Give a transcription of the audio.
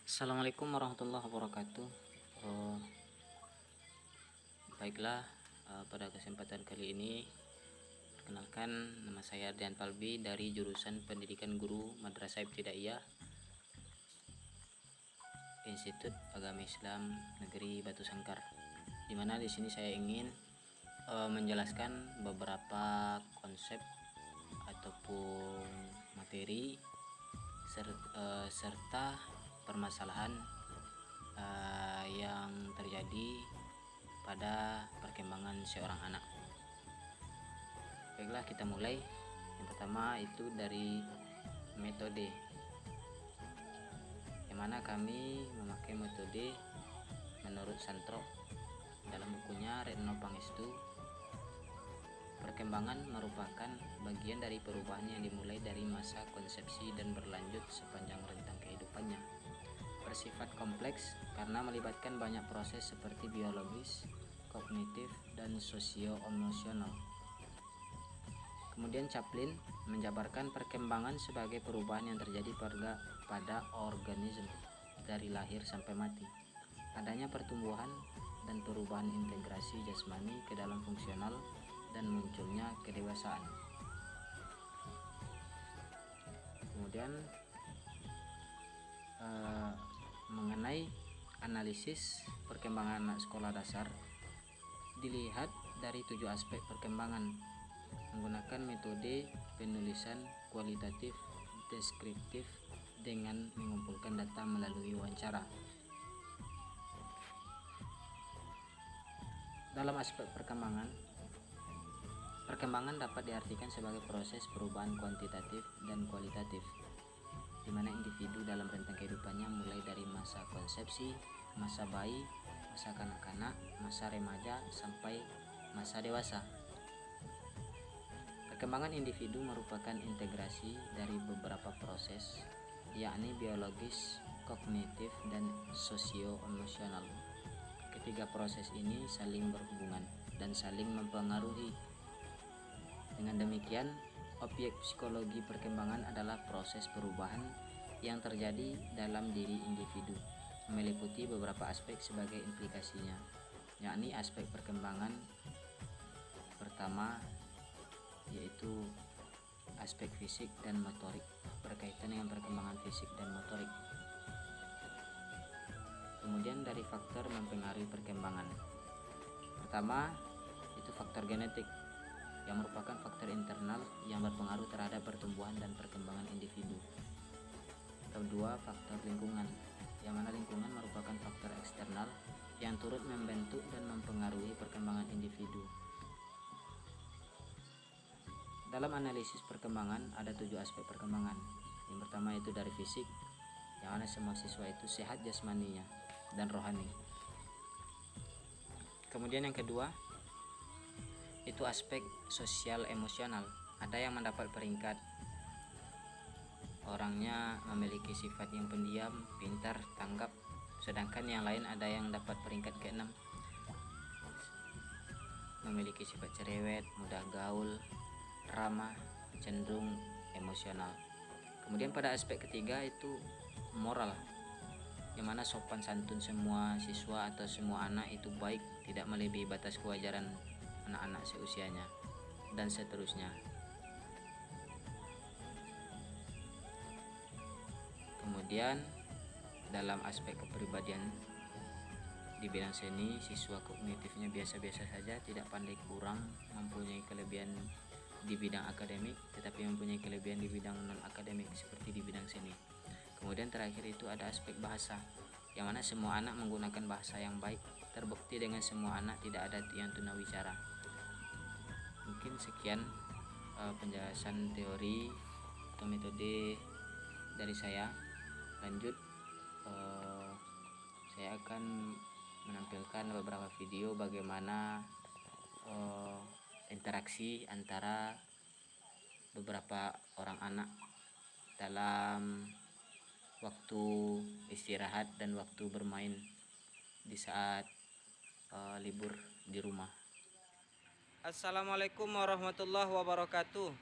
Assalamualaikum warahmatullahi wabarakatuh. Eh, Baiklah, pada kesempatan kali ini, perkenalkan, nama saya Ardian Palbi dari jurusan Pendidikan Guru Madrasah Ibtidaiyah Institut Agama Islam Negeri Batu Sangkar. Dimana di sini saya ingin menjelaskan beberapa konsep ataupun materi serta permasalahan yang terjadi pada perkembangan seorang anak. Baiklah, kita mulai. Yang pertama itu dari metode, yang mana kami memakai metode menurut Santro dalam bukunya Retno Pangestu. Perkembangan merupakan bagian dari perubahan yang dimulai dari masa konsepsi dan berlanjut sepanjang rentang kehidupannya. Bersifat kompleks karena melibatkan banyak proses seperti biologis, kognitif, dan sosio-emosional. Kemudian Chaplin menjabarkan perkembangan sebagai perubahan yang terjadi pada organisme dari lahir sampai mati. Adanya pertumbuhan dan perubahan integrasi jasmani ke dalam fungsional dan munculnya kedewasaan. Kemudian mengenai analisis perkembangan anak sekolah dasar, dilihat dari 7 aspek perkembangan menggunakan metode penulisan kualitatif deskriptif dengan mengumpulkan data melalui wawancara. Dalam aspek perkembangan dapat diartikan sebagai proses perubahan kuantitatif dan kualitatif, di mana individu dalam rentang kehidupannya mulai dari masa konsepsi, masa bayi, masa kanak-kanak, masa remaja, sampai masa dewasa. Perkembangan individu merupakan integrasi dari beberapa proses, yakni biologis, kognitif, dan sosio-emosional. Ketiga proses ini saling berhubungan dan saling mempengaruhi. Dengan demikian, objek psikologi perkembangan adalah proses perubahan yang terjadi dalam diri individu, meliputi beberapa aspek sebagai implikasinya, yakni aspek perkembangan pertama yaitu aspek fisik dan motorik, berkaitan dengan perkembangan fisik dan motorik. Kemudian dari faktor mempengaruhi perkembangan, pertama itu faktor genetik, yang merupakan faktor internal yang berpengaruh terhadap pertumbuhan dan perkembangan individu. Kedua, faktor lingkungan, yang mana lingkungan merupakan faktor eksternal yang turut membentuk dan mempengaruhi perkembangan individu. Dalam analisis perkembangan ada 7 aspek perkembangan. Yang pertama itu dari fisik, yang mana semua siswa itu sehat jasmaninya dan rohani. Kemudian yang kedua itu aspek sosial emosional. Ada yang mendapat peringkat orangnya memiliki sifat yang pendiam, pintar, tanggap, sedangkan yang lain ada yang dapat peringkat ke-6, memiliki sifat cerewet, mudah gaul, ramah, cenderung emosional. Kemudian pada aspek ketiga itu moral, yang mana sopan santun semua siswa atau semua anak itu baik, tidak melebihi batas kewajaran anak-anak seusianya, dan seterusnya. Kemudian dalam aspek kepribadian di bidang seni, siswa kognitifnya biasa-biasa saja, tidak pandai kurang, mempunyai kelebihan di bidang akademik tetapi mempunyai kelebihan di bidang non akademik seperti di bidang seni. Kemudian terakhir itu ada aspek bahasa, yang mana semua anak menggunakan bahasa yang baik, terbukti dengan semua anak tidak ada yang tunawicara. Mungkin sekian penjelasan teori atau metode dari saya. Lanjut, saya akan menampilkan beberapa video bagaimana interaksi antara beberapa orang anak dalam waktu istirahat dan waktu bermain di saat libur di rumah. Assalamualaikum warahmatullahi wabarakatuh.